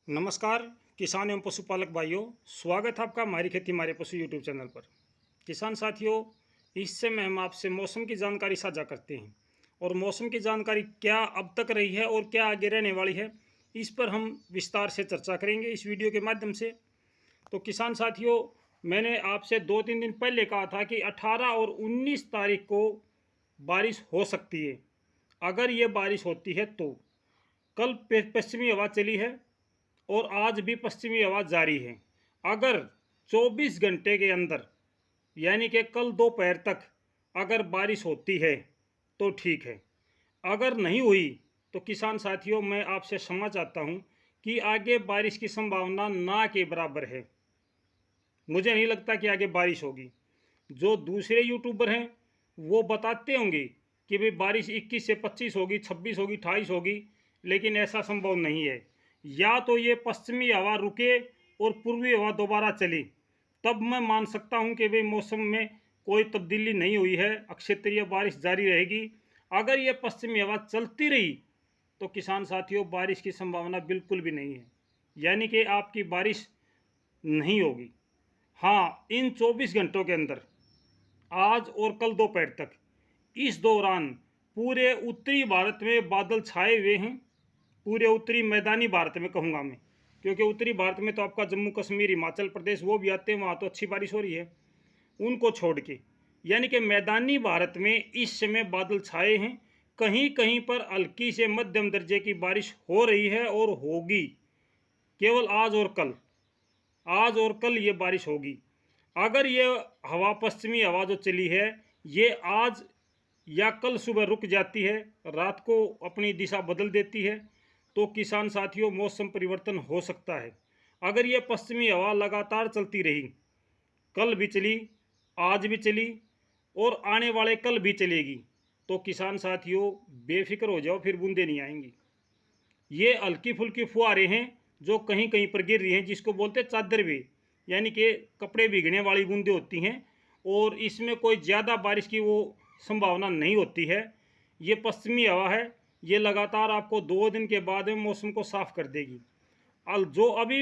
नमस्कार किसान एवं पशुपालक भाइयों, स्वागत है आपका हमारी खेती हमारे पशु यूट्यूब चैनल पर। किसान साथियों, इस समय हम आपसे मौसम की जानकारी साझा करते हैं और मौसम की जानकारी क्या अब तक रही है और क्या आगे रहने वाली है, इस पर हम विस्तार से चर्चा करेंगे इस वीडियो के माध्यम से। तो किसान साथियों, मैंने आपसे 2-3 दिन पहले कहा था कि 18 और 19 तारीख को बारिश हो सकती है। अगर ये बारिश होती है तो कल पश्चिमी हवा चली है और आज भी पश्चिमी हवा जारी है। अगर 24 घंटे के अंदर यानी कि कल दोपहर तक अगर बारिश होती है तो ठीक है। अगर नहीं हुई तो किसान साथियों, मैं आपसे क्षमा चाहता हूं कि आगे बारिश की संभावना ना के बराबर है। मुझे नहीं लगता कि आगे बारिश होगी। जो दूसरे यूट्यूबर हैं वो बताते होंगे कि भाई बारिश 21 से 25 होगी, 26 होगी, 28 होगी, लेकिन ऐसा संभव नहीं है। या तो ये पश्चिमी हवा रुके और पूर्वी हवा दोबारा चली, तब मैं मान सकता हूँ कि भाई मौसम में कोई तब्दीली नहीं हुई है, अक्षेत्रीय बारिश जारी रहेगी। अगर ये पश्चिमी हवा चलती रही तो किसान साथियों, बारिश की संभावना बिल्कुल भी नहीं है, यानी कि आपकी बारिश नहीं होगी। हाँ, इन 24 घंटों के अंदर आज और कल दोपहर तक, इस दौरान पूरे उत्तरी भारत में बादल छाए हुए हैं। पूरे उत्तरी मैदानी भारत में कहूँगा मैं, क्योंकि उत्तरी भारत में तो आपका जम्मू कश्मीर, हिमाचल प्रदेश वो भी आते हैं, वहाँ तो अच्छी बारिश हो रही है। उनको छोड़ के यानी कि मैदानी भारत में इस समय बादल छाए हैं। कहीं कहीं पर हल्की से मध्यम दर्जे की बारिश हो रही है और होगी। केवल आज और कल ये बारिश होगी। अगर ये हवा, पश्चिमी हवा जो चली है, ये आज या कल सुबह रुक जाती है, रात को अपनी दिशा बदल देती है, तो किसान साथियों, मौसम परिवर्तन हो सकता है। अगर ये पश्चिमी हवा लगातार चलती रही, कल भी चली, आज भी चली और आने वाले कल भी चलेगी, तो किसान साथियों बेफिक्र हो जाओ, फिर बूंदे नहीं आएंगी। ये हल्की फुल्की फुहारें हैं जो कहीं कहीं पर गिर रही हैं, जिसको बोलते हैं चादर भी, यानी कि कपड़े भीगने वाली बूंदें होती हैं, और इसमें कोई ज़्यादा बारिश की वो संभावना नहीं होती है। ये पश्चिमी हवा है, ये लगातार आपको 2 दिन के बाद में मौसम को साफ कर देगी। जो अभी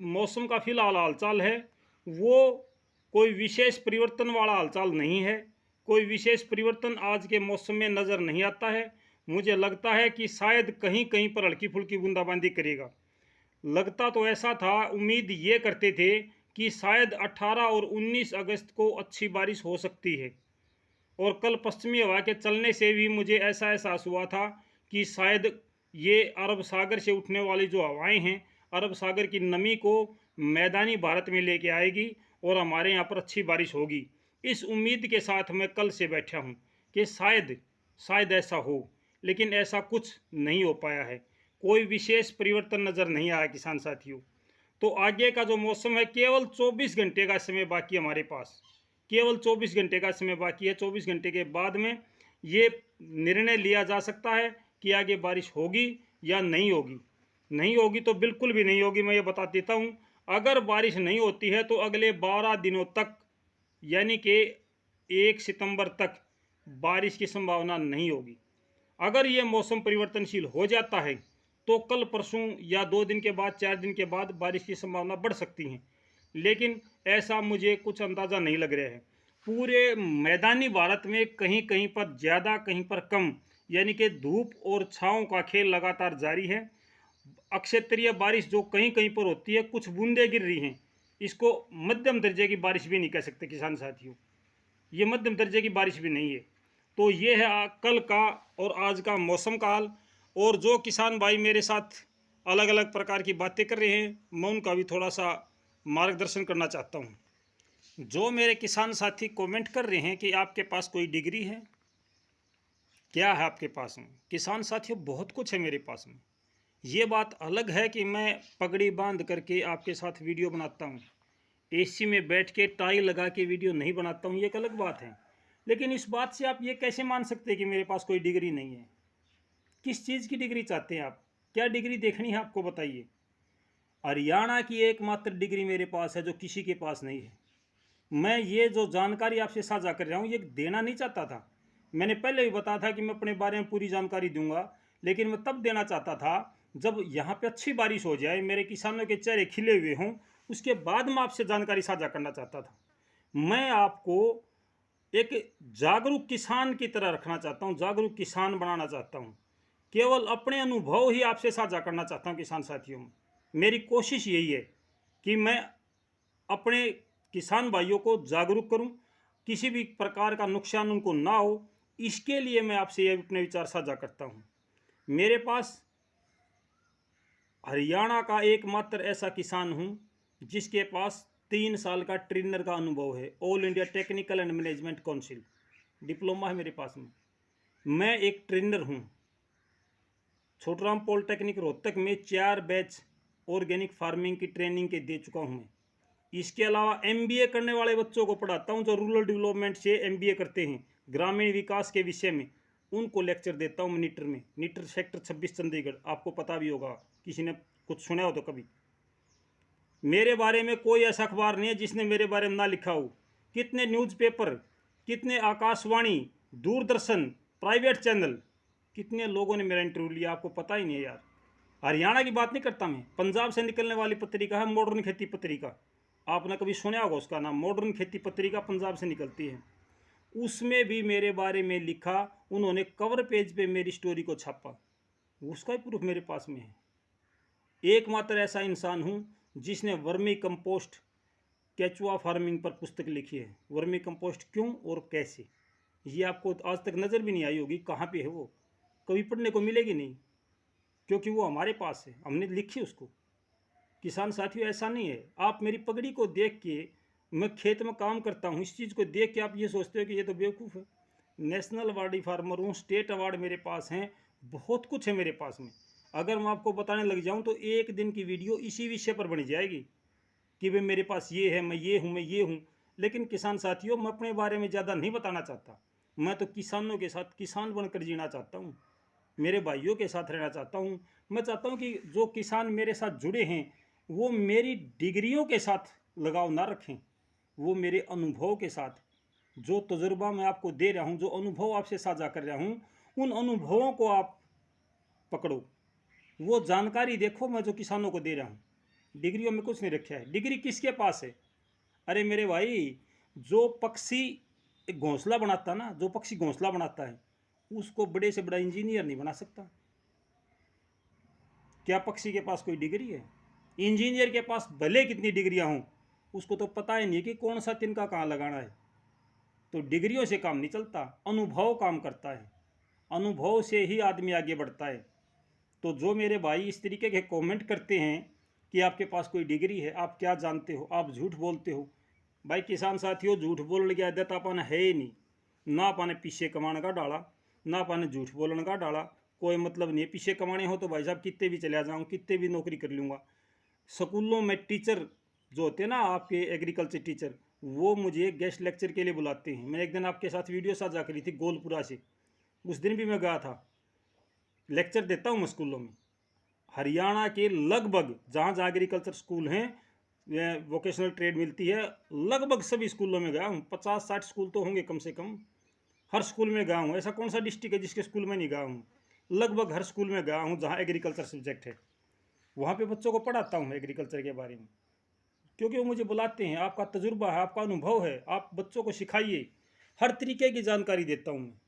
मौसम का फिलहाल हालचाल है, वो कोई विशेष परिवर्तन वाला हालचाल नहीं है। कोई विशेष परिवर्तन आज के मौसम में नज़र नहीं आता है। मुझे लगता है कि शायद कहीं कहीं पर हल्की फुल्की बूंदाबांदी करेगा। लगता तो ऐसा था, उम्मीद ये करते थे कि शायद 18 और 19 अगस्त को अच्छी बारिश हो सकती है। और कल पश्चिमी हवा के चलने से भी मुझे ऐसा एहसास हुआ था कि शायद ये अरब सागर से उठने वाली जो हवाएं हैं, अरब सागर की नमी को मैदानी भारत में लेके आएगी और हमारे यहाँ पर अच्छी बारिश होगी। इस उम्मीद के साथ मैं कल से बैठा हूँ कि शायद ऐसा हो, लेकिन ऐसा कुछ नहीं हो पाया है। कोई विशेष परिवर्तन नज़र नहीं आया किसान साथियों। तो आगे का जो मौसम है, केवल 24 घंटे का समय बाकी है हमारे पास। केवल 24 घंटे का समय बाकी है। 24 घंटे के बाद में ये निर्णय लिया जा सकता है कि आगे बारिश होगी या नहीं होगी। नहीं होगी तो बिल्कुल भी नहीं होगी, मैं ये बता देता हूँ। अगर बारिश नहीं होती है तो अगले 12 दिनों तक, यानी कि 1 सितंबर तक बारिश की संभावना नहीं होगी। अगर ये मौसम परिवर्तनशील हो जाता है तो कल परसों या 2 दिन के बाद, 4 दिन के बाद बारिश की संभावना बढ़ सकती है, लेकिन ऐसा मुझे कुछ अंदाज़ा नहीं लग रहा है। पूरे मैदानी भारत में कहीं कहीं पर ज़्यादा, कहीं पर कम, यानी कि धूप और छाँव का खेल लगातार जारी है। अक्षेत्रीय बारिश जो कहीं कहीं पर होती है, कुछ बूंदें गिर रही हैं, इसको मध्यम दर्जे की बारिश भी नहीं कह सकते किसान साथियों। ये मध्यम दर्जे की बारिश भी नहीं है। तो ये है कल का और आज का मौसम का हाल। और जो किसान भाई मेरे साथ अलग अलग प्रकार की बातें कर रहे हैं, मैं उनका भी थोड़ा सा मार्गदर्शन करना चाहता हूँ। जो मेरे किसान साथी कमेंट कर रहे हैं कि आपके पास कोई डिग्री है, क्या है आपके पास में? किसान साथियों, बहुत कुछ है मेरे पास में। ये बात अलग है कि मैं पगड़ी बांध करके आपके साथ वीडियो बनाता हूँ, एसी में बैठ के टाई लगा के वीडियो नहीं बनाता हूँ, ये एक अलग बात है। लेकिन इस बात से आप ये कैसे मान सकते हैं कि मेरे पास कोई डिग्री नहीं है? किस चीज़ की डिग्री चाहते हैं आप? क्या डिग्री देखनी है आपको, बताइए। हरियाणा की एकमात्र डिग्री मेरे पास है जो किसी के पास नहीं है। मैं ये जो जानकारी आपसे साझा कर रहा हूँ, ये देना नहीं चाहता था। मैंने पहले भी बताया था कि मैं अपने बारे में पूरी जानकारी दूंगा, लेकिन मैं तब देना चाहता था जब यहाँ पे अच्छी बारिश हो जाए, मेरे किसानों के चेहरे खिले हुए हों, उसके बाद मैं आपसे जानकारी साझा करना चाहता था। मैं आपको एक जागरूक किसान की तरह रखना चाहता हूँ, जागरूक किसान बनाना चाहता हूँ। केवल अपने अनुभव ही आपसे साझा करना चाहता हूँ किसान साथियों में। मेरी कोशिश यही है कि मैं अपने किसान भाइयों को जागरूक करूं, किसी भी प्रकार का नुकसान उनको ना हो, इसके लिए मैं आपसे ये अपने विचार साझा करता हूं। मेरे पास हरियाणा का एकमात्र ऐसा किसान हूं जिसके पास 3 साल का ट्रेनर का अनुभव है। All India technical and management council diploma है मेरे पास में। मैं एक ट्रेनर हूं। छोटराम पॉलिटेक्निक रोहतक में 4 बैच ऑर्गेनिक फार्मिंग की ट्रेनिंग के दे चुका हूं मैं। इसके अलावा एमबीए करने वाले बच्चों को पढ़ाता हूं, जो रूरल डेवलपमेंट से एमबीए करते हैं, ग्रामीण विकास के विषय में, उनको लेक्चर देता हूं नीटर में। नीटर सेक्टर 26 चंडीगढ़, आपको पता भी होगा, किसी ने कुछ सुना हो तो कभी। मेरे बारे में कोई ऐसा अखबार नहीं है जिसने मेरे बारे में ना लिखा हो। कितने न्यूज़पेपर, कितने आकाशवाणी, दूरदर्शन, प्राइवेट चैनल, कितने लोगों ने मेरा इंटरव्यू लिया, आपको पता ही नहीं है यार। हरियाणा की बात नहीं करता मैं, पंजाब से निकलने वाली पत्रिका है मॉडर्न खेती पत्रिका, आपने कभी सुना होगा उसका नाम। मॉडर्न खेती पत्रिका पंजाब से निकलती है, उसमें भी मेरे बारे में लिखा, उन्होंने कवर पेज पे मेरी स्टोरी को छापा, उसका ही प्रूफ मेरे पास में है। एकमात्र ऐसा इंसान हूँ जिसने वर्मी कंपोस्ट केचुआ फार्मिंग पर पुस्तक लिखी है। वर्मी कंपोस्ट क्यों और कैसे, ये आपको आज तक नज़र भी नहीं आई होगी, कहाँ पे है वो, कभी पढ़ने को मिलेगी नहीं, क्योंकि वो हमारे पास है, हमने लिखी उसको। किसान साथियों, ऐसा नहीं है आप मेरी पगड़ी को देख के, मैं खेत में काम करता हूँ, इस चीज़ को देख के आप ये सोचते हो कि ये तो बेवकूफ़ है। नेशनल अवार्डी फार्मर हूँ, स्टेट अवार्ड मेरे पास हैं, बहुत कुछ है मेरे पास में। अगर मैं आपको बताने लग जाऊँ तो एक दिन की वीडियो इसी विषय पर बन जाएगी कि भाई मेरे पास ये है, मैं ये हूँ, मैं ये हूँ। लेकिन किसान साथियों, मैं अपने बारे में ज़्यादा नहीं बताना चाहता। मैं तो किसानों के साथ किसान बनकर जीना चाहता हूँ, मेरे भाइयों के साथ रहना चाहता हूँ। मैं चाहता हूँ कि जो किसान मेरे साथ जुड़े हैं वो मेरी डिग्रियों के साथ लगाव ना रखें, वो मेरे अनुभव के साथ, जो तजुर्बा मैं आपको दे रहा हूँ, जो अनुभव आपसे साझा कर रहा हूँ, उन अनुभवों को आप पकड़ो, वो जानकारी देखो मैं जो किसानों को दे रहा हूँ। डिग्रियों में कुछ नहीं रखा है। डिग्री किसके पास है? अरे मेरे भाई, जो पक्षी एक घोंसला बनाता ना, जो पक्षी घोंसला बनाता है, उसको बड़े से बड़ा इंजीनियर नहीं बना सकता। क्या पक्षी के पास कोई डिग्री है? इंजीनियर के पास भले कितनी डिग्रियां हों, उसको तो पता ही नहीं कि कौन सा तिनका कहाँ लगाना है। तो डिग्रियों से काम नहीं चलता, अनुभव काम करता है, अनुभव से ही आदमी आगे बढ़ता है। तो जो मेरे भाई इस तरीके के कमेंट करते हैं कि आपके पास कोई डिग्री है, आप क्या जानते हो, आप झूठ बोलते हो, भाई किसान साथियों, झूठ बोलने की आदत अपन है ही नहीं। ना अपन पीछे कमाने का डाला, ना अपन झूठ बोलने का डाला, कोई मतलब नहीं है। पीछे कमाने हो तो भाई साहब कितने भी चले जाऊँ, कितने भी नौकरी कर लूँगा। स्कूलों में टीचर जो होते हैं ना, आपके एग्रीकल्चर टीचर, वो मुझे गेस्ट लेक्चर के लिए बुलाते हैं। मैं एक दिन आपके साथ वीडियो साझा करी थी गोलपुरा से, उस दिन भी मैं गया था। लेक्चर देता हूँ मैं स्कूलों में, हरियाणा के लगभग जहाँ जहाँ एग्रीकल्चर स्कूल हैं, वोकेशनल ट्रेड मिलती है, लगभग सभी स्कूलों में गया हूँ। 50-60 स्कूल तो होंगे कम से कम, हर स्कूल में गया हूँ। ऐसा कौन सा डिस्ट्रिक्ट है जिसके स्कूल में नहीं गया हूँ? लगभग हर स्कूल में गया हूँ जहाँ एग्रीकल्चर सब्जेक्ट है। वहाँ पे बच्चों को पढ़ाता हूँ एग्रीकल्चर के बारे में, क्योंकि वो मुझे बुलाते हैं। आपका तजुर्बा है, आपका अनुभव है, आप बच्चों को सिखाइए। हर तरीके की जानकारी देता हूँ मैं।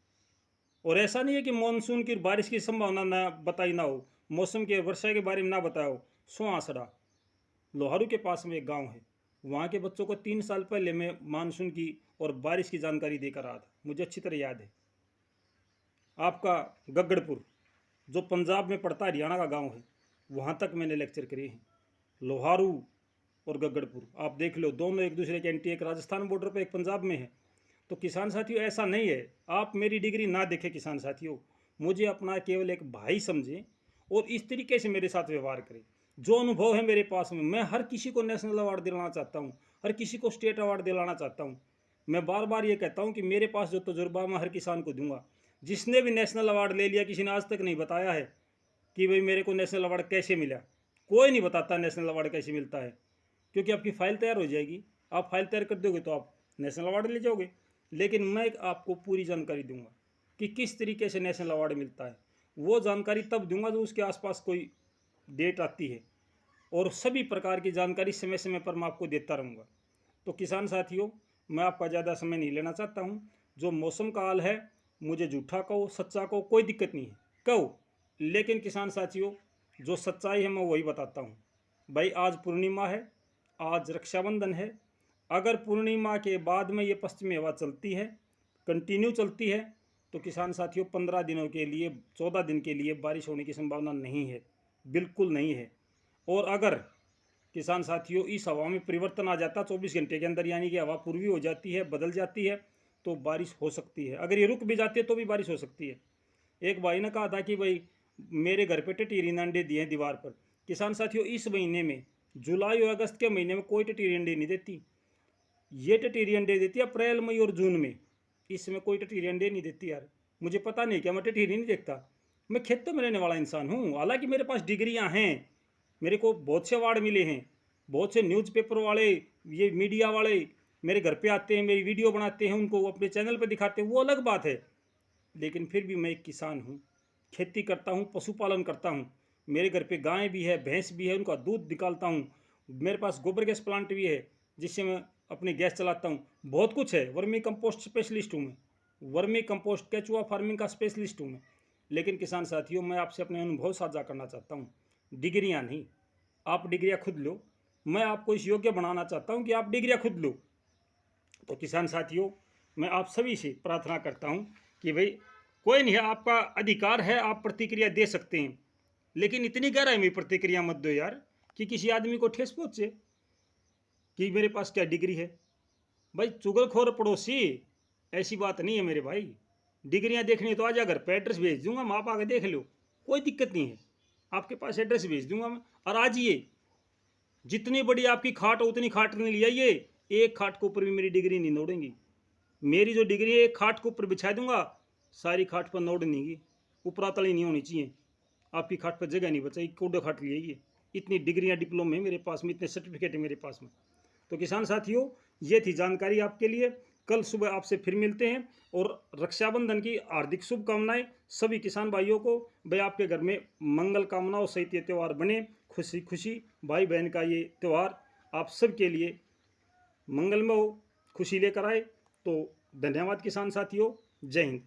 और ऐसा नहीं है कि मानसून की बारिश की संभावना ना बताई ना हो, मौसम के वर्षा के बारे में ना बताया हो। सुहासड़ा लोहारू के पास में एक गांव है, वहाँ के बच्चों को 3 साल पहले मैं मानसून की और बारिश की जानकारी देकर आया था, मुझे अच्छी तरह याद है। आपका गगड़पुर जो पंजाब में पड़ता है, हरियाणा का गांव है, वहाँ तक मैंने लेक्चर करे हैं। लोहारू और गगड़पुर आप देख लो, दोनों एक दूसरे के एंटी, एक राजस्थान बॉर्डर पे, एक पंजाब में है। तो किसान साथियों, ऐसा नहीं है आप मेरी डिग्री ना देखें। किसान साथियों, मुझे अपना केवल एक भाई समझें और इस तरीके से मेरे साथ व्यवहार करें। जो अनुभव है मेरे पास में, मैं हर किसी को नेशनल अवार्ड दिलाना चाहता हूँ, हर किसी को स्टेट अवार्ड दिलाना चाहता हूँ। मैं बार बार ये कहता हूँ कि मेरे पास जो तजुर्बा मैं हर किसान को दूंगा। जिसने भी नेशनल अवार्ड ले लिया, किसी ने आज तक नहीं बताया है कि भाई मेरे को नेशनल अवार्ड कैसे मिला। कोई नहीं बताता नेशनल अवार्ड कैसे मिलता है, क्योंकि आपकी फ़ाइल तैयार हो जाएगी। आप फाइल तैयार कर दोगे तो आप नेशनल अवार्ड ले जाओगे। लेकिन मैं आपको पूरी जानकारी दूंगा कि किस तरीके से नेशनल अवार्ड मिलता है। वो जानकारी तब दूंगा जो उसके आसपास कोई डेट आती है, और सभी प्रकार की जानकारी समय समय पर मैं आपको देता रहूँगा। तो किसान साथियों, मैं आपका ज़्यादा समय नहीं लेना चाहता हूँ। जो मौसम का हाल है, मुझे झूठा कहो सच्चा कहो कोई दिक्कत नहीं है, कहो, लेकिन किसान साथियों जो सच्चाई है मैं वही बताता हूँ। भाई आज पूर्णिमा है, आज रक्षाबंधन है। अगर पूर्णिमा के बाद में ये पश्चिमी हवा चलती है, कंटिन्यू चलती है, तो किसान साथियों 15 दिनों के लिए 14 दिन के लिए बारिश होने की संभावना नहीं है, बिल्कुल नहीं है। और अगर किसान साथियों इस हवा में परिवर्तन आ जाता 24 घंटे के अंदर, यानी कि हवा पूर्वी हो जाती है, बदल जाती है, तो बारिश हो सकती है। अगर ये रुक भी जाती है तो भी बारिश हो सकती है। एक भाई ने कहा था कि भाई मेरे घर पे टिटीरी अंडे दिए हैं दीवार पर। किसान साथियों इस महीने में, जुलाई और अगस्त के महीने में कोई टिटीरी अंडे नहीं देती। ये टिटीरी अंडे देती है अप्रैल मई और जून में, इसमें कोई टिटीरी अंडे नहीं देती यार। मुझे पता नहीं क्या, मैं टिटीरी नहीं देखता। मैं खेतों में रहने वाला इंसान हूँ, हालांकि मेरे पास डिग्रियाँ हैं, मेरे को बहुत से अवार्ड मिले हैं, बहुत से न्यूज़पेपर वाले, ये मीडिया वाले मेरे घर पे आते हैं, मेरी वीडियो बनाते हैं, उनको अपने चैनल पे दिखाते हैं, वो अलग बात है। लेकिन फिर भी मैं एक किसान हूँ, खेती करता हूँ, पशुपालन करता हूँ। मेरे घर पे गाय भी है, भैंस भी है, उनका दूध निकालता हूँ। मेरे पास गोबर गैस प्लांट भी है जिससे मैं अपनी गैस चलाता हूँ। बहुत कुछ है, वर्मी कंपोस्ट स्पेशलिस्ट हूँ मैं, वर्मी कंपोस्ट केचुआ फार्मिंग का स्पेशलिस्ट हूँ मैं। लेकिन किसान साथियों मैं आपसे अपने अनुभव साझा करना चाहता हूँ, डिग्रियाँ नहीं। आप डिग्रियाँ खुद लो, मैं आपको इस योग्य बनाना चाहता हूँ कि आप डिग्रियाँ खुद लो। तो किसान साथियों मैं आप सभी से प्रार्थना करता हूँ कि भाई कोई नहीं है, आपका अधिकार है, आप प्रतिक्रिया दे सकते हैं, लेकिन इतनी गहराई में प्रतिक्रिया मत दो यार कि किसी आदमी को ठेस पहुँचे कि मेरे पास क्या डिग्री है। भाई चुगलखोर पड़ोसी, ऐसी बात नहीं है मेरे भाई। डिग्रियां देखनी तो आ जा, घर पे एड्रेस भेज दूंगा, मैं, आप आके देख लो, कोई दिक्कत नहीं है। आपके पास एड्रेस भेज दूंगा मैं, और आज ये जितनी बड़ी आपकी खाट हो उतनी खाट नहीं लिया, ये एक खाट के ऊपर भी मेरी डिग्री नहीं नोड़ेंगी। मेरी जो डिग्री है एक खाट के ऊपर बिछा दूंगा, सारी खाट पर नोड़ नहीं, ऊपरा तली नहीं होनी चाहिए। आपकी खाट पर जगह नहीं बचाई, कोडो खाट लिए ये। इतनी डिग्रियां डिप्लोमे मेरे पास में, इतने सर्टिफिकेट है मेरे पास में। तो किसान साथियों ये थी जानकारी आपके लिए। कल सुबह आपसे फिर मिलते हैं, और रक्षाबंधन की हार्दिक शुभकामनाएं सभी किसान भाइयों को। भाई आपके घर में मंगल कामनाओं सहित ये त्यौहार बने, खुशी खुशी भाई बहन का ये त्यौहार आप सबके लिए मंगलमय हो, खुशी लेकर आए। तो धन्यवाद किसान साथियों, जय हिंद।